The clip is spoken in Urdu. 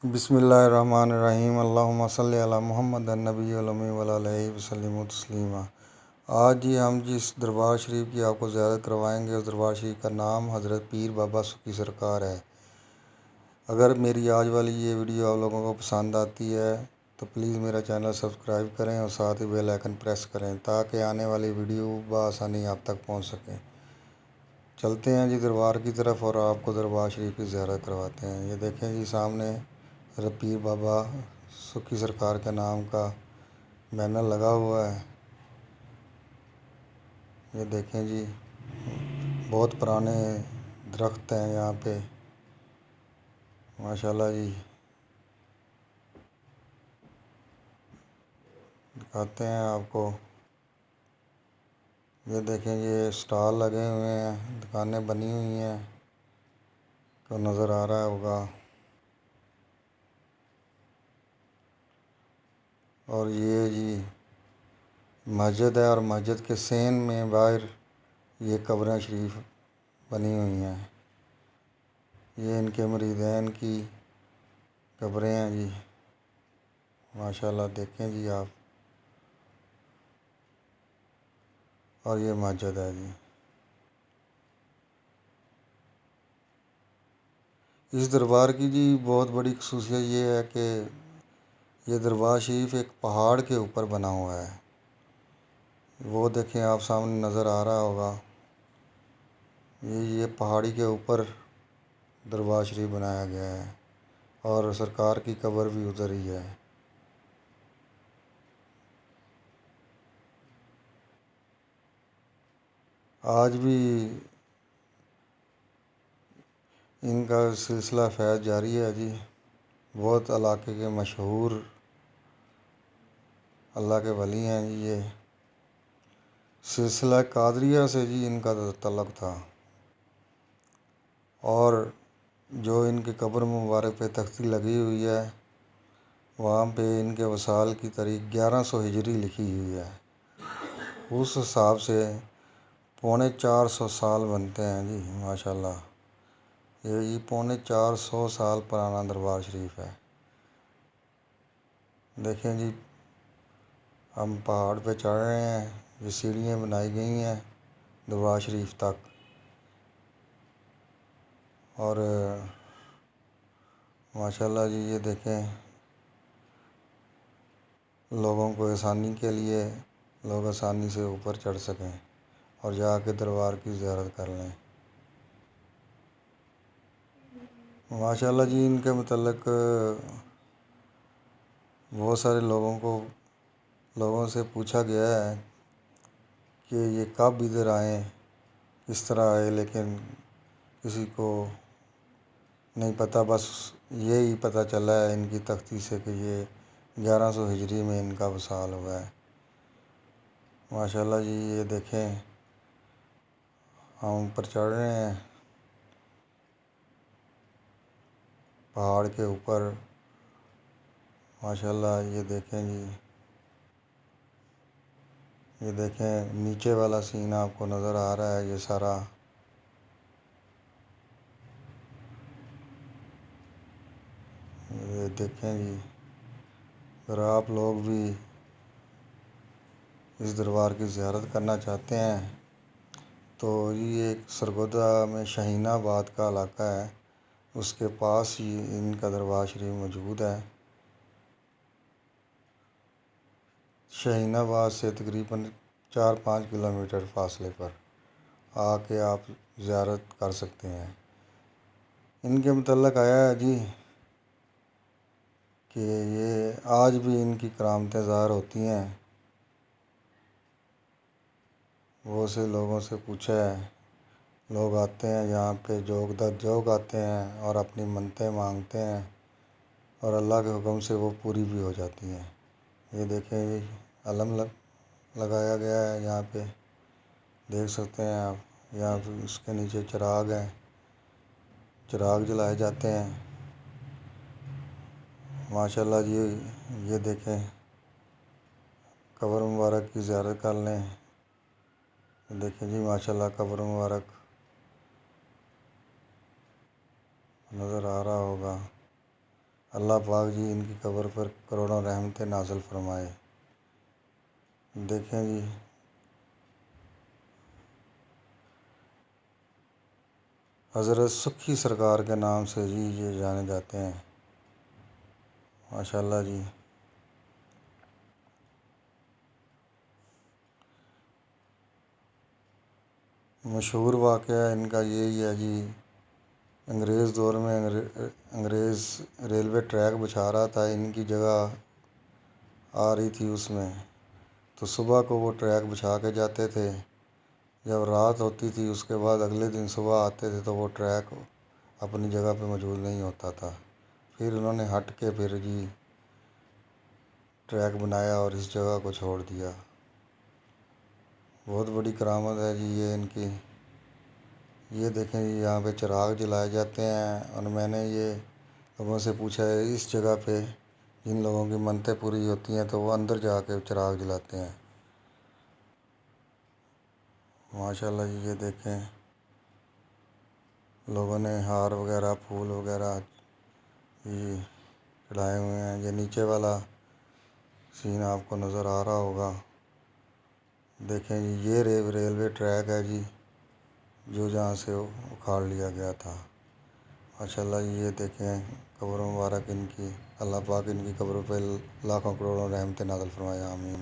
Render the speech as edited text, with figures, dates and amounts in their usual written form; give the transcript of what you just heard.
بسم اللہ الرحمن الرحیم، اللہم صلی علی محمد النبی الامی وعلی آلہ وسلم تسلیما۔ آج ہم جس دربار شریف کی آپ کو زیارت کروائیں گے، اس دربار شریف کا نام حضرت پیر بابا سکھی سرکار ہے۔ اگر میری آج والی یہ ویڈیو آپ لوگوں کو پسند آتی ہے تو پلیز میرا چینل سبسکرائب کریں اور ساتھ ہی بیل آئیکن پریس کریں تاکہ آنے والی ویڈیو بآسانی آپ تک پہنچ سکیں۔ چلتے ہیں جی دربار کی طرف اور آپ کو دربار شریف کی زیارت کرواتے ہیں۔ یہ دیکھیں جی سامنے حضرت پیر بابا سکھی سرکار کے نام کا بینر لگا ہوا ہے۔ یہ دیکھیں جی بہت پرانے درخت ہیں یہاں پہ، ماشاءاللہ جی۔ دکھاتے ہیں آپ کو، یہ دیکھیں یہ اسٹال لگے ہوئے ہیں، دکانیں بنی ہوئی ہیں تو نظر آ رہا ہوگا۔ اور یہ جی مسجد ہے، اور مسجد کے سین میں باہر یہ قبریں شریف بنی ہوئی ہیں۔ یہ ان کے مریدین کی قبریں ہیں جی، ماشاءاللہ دیکھیں جی آپ۔ اور یہ مسجد ہے جی۔ اس دربار کی جی بہت بڑی خصوصیت یہ ہے کہ یہ دربار شریف ایک پہاڑ کے اوپر بنا ہوا ہے۔ وہ دیکھیں آپ سامنے نظر آ رہا ہوگا، یہ پہاڑی کے اوپر دربار شریف بنایا گیا ہے، اور سرکار کی قبر بھی ادھر ہی ہے۔ آج بھی ان کا سلسلہ فیض جاری ہے جی۔ بہت علاقے کے مشہور اللہ کے ولی ہیں جی۔ یہ سلسلہ قادریہ سے جی ان کا تعلق تھا، اور جو ان کے قبر مبارک پہ تختی لگی ہوئی ہے وہاں پہ ان کے وصال کی تاریخ 1100 ہجری لکھی ہوئی ہے۔ اس حساب سے 450 سال بنتے ہیں جی، ماشاءاللہ۔ یہ جی 450 سال پرانا دربار شریف ہے۔ دیکھیں جی ہم پہاڑ پہ چڑھ رہے ہیں، یہ سیڑھیاں بنائی گئی ہیں دربار شریف تک، اور ماشاءاللہ جی یہ دیکھیں لوگوں کو آسانی کے لیے لوگ آسانی سے اوپر چڑھ سکیں اور جا کے دربار کی زیارت کر لیں۔ ماشاءاللہ جی ان کے متعلق بہت سارے لوگوں سے پوچھا گیا ہے کہ یہ کب ادھر آئے، کس طرح آئے، لیکن کسی کو نہیں پتہ، بس یہی پتہ چلا ہے ان کی تختی سے کہ یہ 1100 ہجری میں ان کا وصال ہوا ہے۔ ماشاءاللہ جی یہ دیکھیں ہم اوپر چڑھ رہے ہیں پہاڑ کے اوپر، ماشاءاللہ۔ یہ دیکھیں جی، یہ دیکھیں نیچے والا سین آپ کو نظر آ رہا ہے، یہ سارا یہ دیکھیں جی۔ اگر آپ لوگ بھی اس دربار کی زیارت کرنا چاہتے ہیں تو یہ ایک سرگودا میں شاہین آباد کا علاقہ ہے، اس کے پاس ہی ان کا دربار شریف موجود ہے۔ شاہین آباد سے تقریباً 4-5 کلومیٹر فاصلے پر آ کے آپ زیارت کر سکتے ہیں۔ ان کے متعلق آیا ہے جی کہ یہ آج بھی ان کی کرامتیں ظاہر ہوتی ہیں۔ بہت سے لوگوں سے پوچھا ہے، لوگ آتے ہیں یہاں پہ جوگ آتے ہیں اور اپنی منتیں مانگتے ہیں، اور اللہ کے حکم سے وہ پوری بھی ہو جاتی ہیں۔ یہ دیکھیں جی علم لگایا گیا ہے یہاں پہ، دیکھ سکتے ہیں آپ، یہاں پہ اس کے نیچے چراغ ہیں، چراغ جلائے جاتے ہیں۔ ماشاءاللہ جی یہ دیکھیں قبر مبارک کی زیارت کر لیں۔ دیکھیں جی ماشاءاللہ قبر مبارک نظر آ رہا ہوگا۔ اللہ پاک جی ان کی قبر پر کروڑوں رحمتیں نازل فرمائے۔ دیکھیں جی، حضرت سکھی سرکار کے نام سے جی یہ جانے جاتے ہیں، ماشاءاللہ جی۔ مشہور واقعہ ان کا یہی ہے جی، انگریز دور میں انگریز ریلوے ٹریک بچھا رہا تھا، ان کی جگہ آ رہی تھی اس میں، تو صبح کو وہ ٹریک بچھا کے جاتے تھے، جب رات ہوتی تھی اس کے بعد اگلے دن صبح آتے تھے تو وہ ٹریک اپنی جگہ پہ موجود نہیں ہوتا تھا۔ پھر انہوں نے ہٹ کے پھر جی ٹریک بنایا اور اس جگہ کو چھوڑ دیا۔ بہت بڑی کرامت ہے جی یہ ان کی۔ یہ دیکھیں جی یہاں پہ چراغ جلائے جاتے ہیں، اور میں نے یہ لوگوں سے پوچھا ہے اس جگہ پہ جن لوگوں کی منتیں پوری ہوتی ہیں تو وہ اندر جا کے چراغ جلاتے ہیں، ماشاءاللہ جی۔ یہ دیکھیں لوگوں نے ہار وغیرہ پھول وغیرہ یہ چڑھائے ہوئے ہیں۔ یہ نیچے والا سین آپ کو نظر آ رہا ہوگا، دیکھیں جی یہ ریلوے ٹریک ہے جی جو جہاں سے اکھاڑ لیا گیا تھا، ماشاءاللہ جی۔ یہ دیکھیں قبر مبارک ان کی، اللہ پاک ان کی قبروں پہ لاکھوں کروڑوں رحمتیں نازل فرمائے، آمین۔